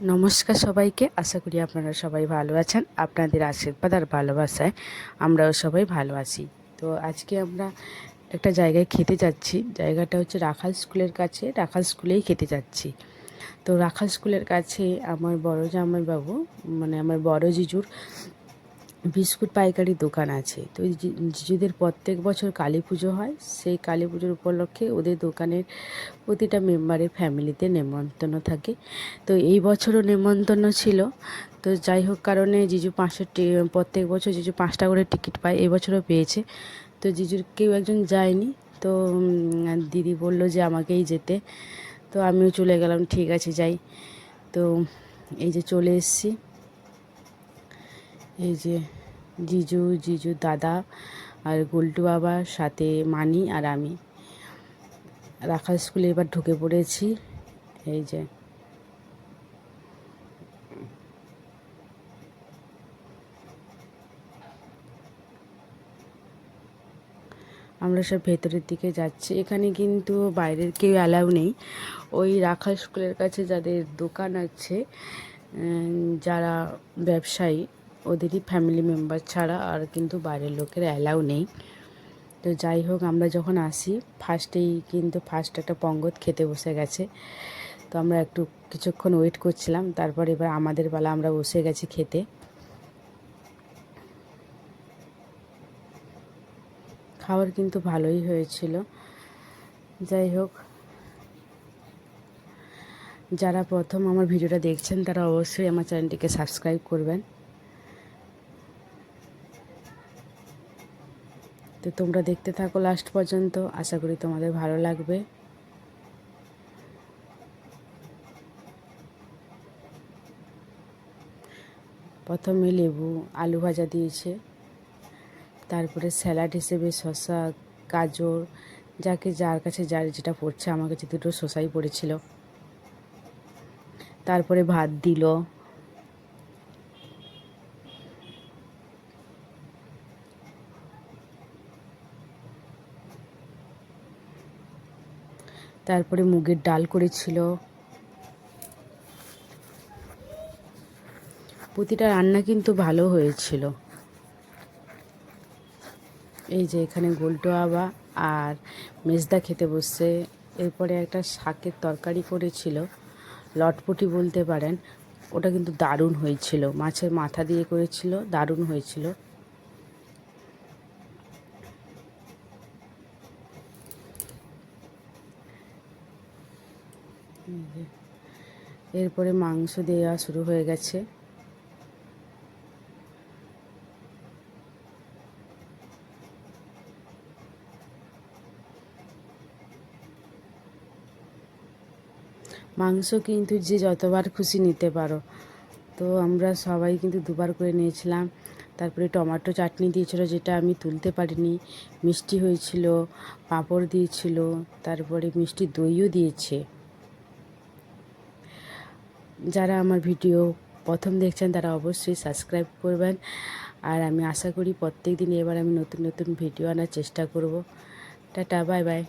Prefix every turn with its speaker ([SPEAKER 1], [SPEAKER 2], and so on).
[SPEAKER 1] নমস্কার সবাইকে। আশা করি আপনারা সবাই ভালো আছেন। আপনাদের আশীর্বাদ আর ভালোবাসায় আমরাও সবাই ভালো আছি। তো আজকে আমরা একটা জায়গায় খেতে যাচ্ছি। জায়গাটা হচ্ছে রাখাল স্কুলের কাছে। রাখাল স্কুলেই খেতে যাচ্ছি। তো রাখাল স্কুলের কাছে আমার বড় জামাইবাবু, মানে আমার বড় জিজুর বিস্কুট পাইকারি দোকান আছে। তো ওই জিজুদের প্রত্যেক বছর কালী পুজো হয়। সেই কালী পুজোর উপলক্ষে ওদের দোকানের প্রতিটা মেম্বারের ফ্যামিলিতে নেমন্তন্ন থাকে। তো এই বছরও নেমন্তন্ন ছিল। তো যাই হোক কারণে জিজু প্রত্যেক বছর জিজু 5টা করে টিকিট পায়, এই বছরও পেয়েছে। তো জিজুর কেউ একজন যায়নি। তো দিদি বলল যে আমাকেই যেতে। তো আমিও চলে গেলাম, ঠিক আছে যাই। তো এই যে চলে এসেছি। এই যে জিজু দাদা আর গুলটু বাবার সাথে মানি আর আমি রাখাল স্কুলে এবার ঢুকে পড়েছি। এই যে আমরা সব ভেতরের দিকে যাচ্ছি। এখানে কিন্তু বাইরের কেউ অ্যালাউ নেই। ওই রাখাল স্কুলের কাছে যাদের দোকান আছে, যারা ব্যবসায়ী, ওদেরই ফ্যামিলি মেম্বার ছাড়া আর কিন্তু বাইরের লোকের অ্যালাউ নেই। তো যাই হোক আমরা যখন আসি ফার্স্ট একটা পঙ্গত খেতে বসে গেছে। তো আমরা একটু কিছুক্ষণ ওয়েট করছিলাম, তারপর এবার আমাদের বেলা, আমরা বসে গেছি খেতে। খাবার কিন্তু ভালোই হয়েছিল। যাই হোক, যারা প্রথম আমার ভিডিওটা দেখছেন তারা অবশ্যই আমার চ্যানেলটিকে সাবস্ক্রাইব করবেন। তো তোমরা দেখতে থাকো লাস্ট পর্যন্ত, আশা করি তোমাদের ভালো লাগবে। প্রথমে লেবু আলু ভাজা দিয়েছে, তারপরে স্যালাড হিসেবে শসা, গাজর, যার কাছে যার যেটা পড়ছে, আমার কাছে দুটো শসাই পড়েছিল। তারপরে ভাত দিল। তারপরে মুগের ডাল করেছিল। প্রতিটা রান্না কিন্তু ভালো হয়েছিল। এই যে এখানে গোলটো আবা আর মেজদা খেতে বসছে। এরপরে একটা শাকের তরকারি করেছিল, লটপটি বলতে পারেন। ওটা কিন্তু দারুণ হয়েছিল, মাছের মাথা দিয়ে করেছিল, দারুণ হয়েছিল। এরপরে মাংস দেওয়া শুরু হয়ে গেছে। মাংস কিন্তু যে যতবার খুশি নিতে পারো। তো আমরা সবাই কিন্তু দুবার করে নিয়েছিলাম। তারপরে টমেটো চাটনি দিয়েছিল, যেটা আমি তুলতে পারিনি। মিষ্টি হয়েছিল, পাঁপড় দিয়েছিল, তারপরে মিষ্টি দইও দিয়েছে। যারা আমার ভিডিও প্রথম দেখছেন তারা অবশ্যই সাবস্ক্রাইব করবেন। আর আমি আশা করি প্রত্যেক দিন এবার আমি নতুন নতুন ভিডিও আনার চেষ্টা করব। Tata, bye bye.